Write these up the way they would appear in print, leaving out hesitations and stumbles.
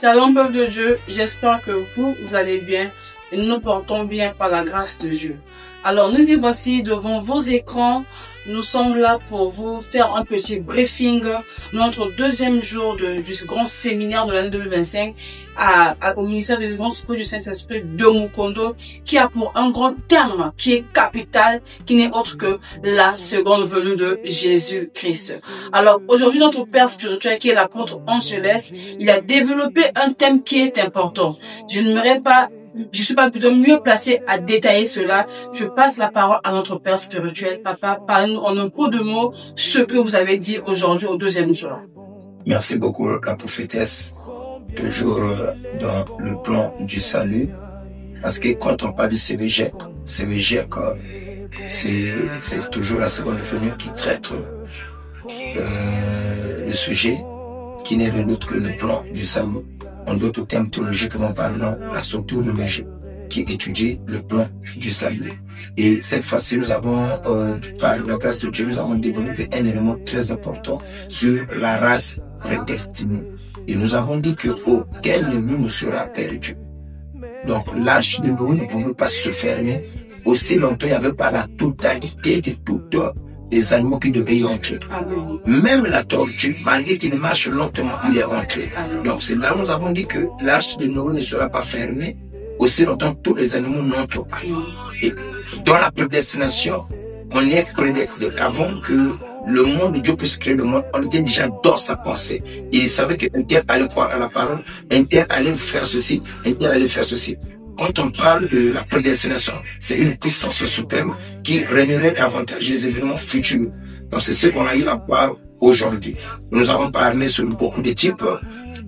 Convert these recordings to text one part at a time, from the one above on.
Shalom peuple de Dieu, j'espère que vous allez bien et nous nous portons bien par la grâce de Dieu. Alors nous y voici devant vos écrans, nous sommes là pour vous faire un petit briefing de notre deuxième jour du grand séminaire de l'année 2025 au ministère de l'Église du Saint-Esprit de Mukondo, qui a pour un grand terme qui est capital, qui n'est autre que la seconde venue de Jésus-Christ. Alors aujourd'hui, notre Père spirituel qui est l'apôtre Angelès, il a développé un thème qui est important. Je suis pas plutôt mieux placé à détailler cela. Je passe la parole à notre Père spirituel. Papa, parlez-nous en un peu de mots ce que vous avez dit aujourd'hui au deuxième jour. Merci beaucoup, la prophétesse. Toujours dans le plan du salut. Parce que quand on parle de CVGEC, c'est toujours la seconde venue qui traite le sujet qui n'est rien d'autre que le plan du salut. En d'autres termes théologiquement parlant, la soteriologie qui étudie le plan du salut. Et cette fois-ci, nous avons, par la grâce de Dieu, nous avons développé un élément très important sur la race prédestinée. Et nous avons dit que aucun nul ne sera perdu. Donc l'arche de Noé ne pouvait pas se fermer aussi longtemps il n'y avait pas la totalité de tous les animaux qui devaient y entrer. Même la tortue, malgré qu'il marche lentement, il est rentré. Donc c'est là où nous avons dit que l'arche de Noé ne sera pas fermée aussi longtemps tous les animaux n'entrent pas. Et dans la prédestination, on est prédestiné avant que le monde de Dieu puisse créer le monde, on était déjà dans sa pensée. Il savait qu'un tel allait croire à la parole, un tel allait faire ceci, un tel allait faire ceci. Quand on parle de la prédestination, c'est une puissance suprême qui régnerait davantage les événements futurs. Donc c'est ce qu'on a eu à voir aujourd'hui. Nous avons parlé sur beaucoup de types,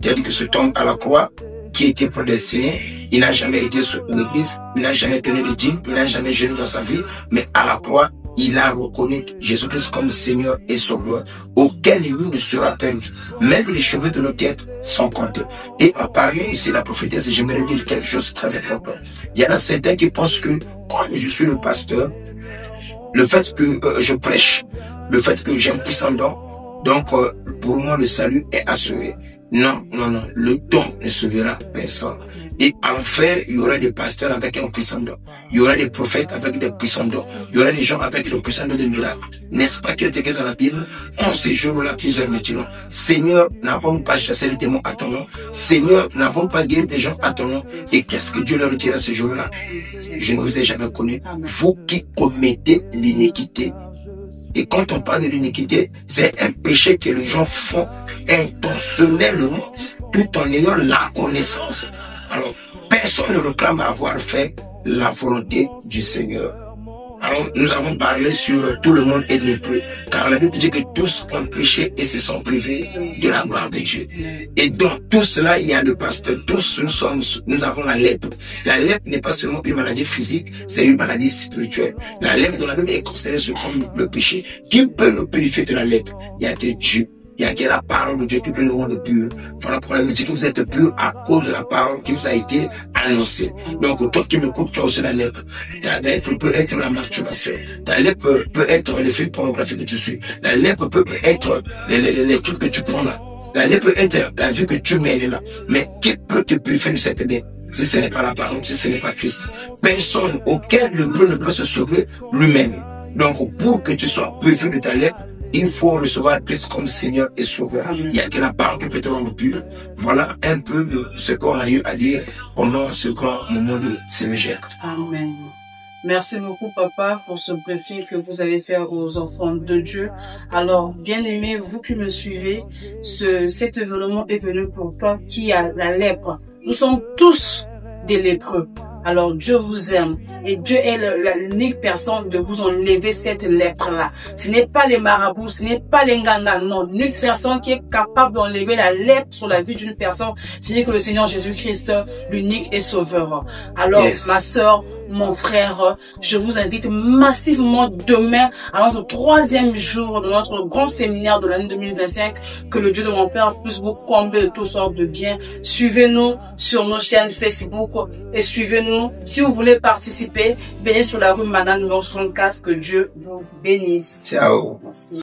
tels que ce homme à la croix qui était prédestiné. Il n'a jamais été sur une église, il n'a jamais donné de dîme, il n'a jamais jeûné dans sa vie, mais à la croix, il a reconnu Jésus-Christ comme Seigneur et Sauveur. Aucun élu ne sera perdu. Même les cheveux de nos têtes sont comptés. Et à parler ici la prophétesse, j'aimerais dire quelque chose de très important. Il y en a certains qui pensent que, comme je suis le pasteur, le fait que je prêche, le fait que j'ai un puissant don, donc pour moi le salut est assuré. Non, non, non, le don ne sauvera personne. Et à l'enfer, il y aura des pasteurs avec un puissant don. Il y aura des prophètes avec des puissants dons. Il y aura des gens avec des puissants dons de miracles. N'est-ce pas qu'il est écrit dans la Bible? En ces jours-là, plusieurs me diront, Seigneur, n'avons-nous pas chassé les démons à ton nom? Seigneur, n'avons-nous pas guéri des gens à ton nom? Et qu'est-ce que Dieu leur dira ce jour-là? Je ne vous ai jamais connu. Vous qui commettez l'iniquité. Et quand on parle de l'iniquité, c'est un péché que les gens font intentionnellement, tout en ayant la connaissance. Alors, personne ne réclame avoir fait la volonté du Seigneur. Alors, nous avons parlé sur tout le monde est lépreux, car la Bible dit que tous ont péché et se sont privés de la gloire de Dieu. Et dans tout cela, il y a le pasteur. Tous nous avons la lèpre. La lèpre n'est pas seulement une maladie physique, c'est une maladie spirituelle. La lèpre dans la Bible est considérée comme le péché. Qui peut nous purifier de la lèpre? Il y a que Dieu. Il y a que la parole de Dieu qui peut nous rendre purs. Voilà pourquoi il dit que vous êtes purs à cause de la parole qui vous a été annoncée. Donc, toi qui m'écoutes, tu as aussi la lèpre. Ta lèpre peut être la masturbation. Ta lèpre peut être les films pornographiques que tu suis. La lèpre peut être les trucs que tu prends là. La lèpre peut être la vie que tu mènes là. Mais qui peut te purifier de cette lèpre? Si ce n'est pas la parole, si ce n'est pas Christ. Personne, aucun lépreux ne peut se sauver lui-même. Donc, pour que tu sois purifié de ta lèpre, il faut recevoir Christ comme Seigneur et Sauveur. Amen. Il n'y a que la parole qui peut te rendre pur. Voilà un peu de ce qu'on a eu à dire pendant ce grand moment de CVGEC. Amen. Merci beaucoup, Papa, pour ce briefing que vous allez faire aux enfants de Dieu. Alors, bien-aimés, vous qui me suivez, cet événement est venu pour toi qui a la lèpre. Nous sommes tous des lépreux. Alors Dieu vous aime et Dieu est l'unique personne de vous enlever cette lèpre-là. Ce n'est pas les marabouts, ce n'est pas les nganga, non. L'unique personne qui est capable d'enlever la lèpre sur la vie d'une personne, c'est que le Seigneur Jésus-Christ, l'unique et sauveur. Alors ma sœur, mon frère, je vous invite massivement demain à notre troisième jour de notre grand séminaire de l'année 2025. Que le Dieu de mon Père puisse vous combler de toutes sortes de biens. Suivez-nous sur nos chaînes Facebook et suivez-nous. Si vous voulez participer, venez sur la rue Madame numéro 64. Que Dieu vous bénisse. Ciao. Merci.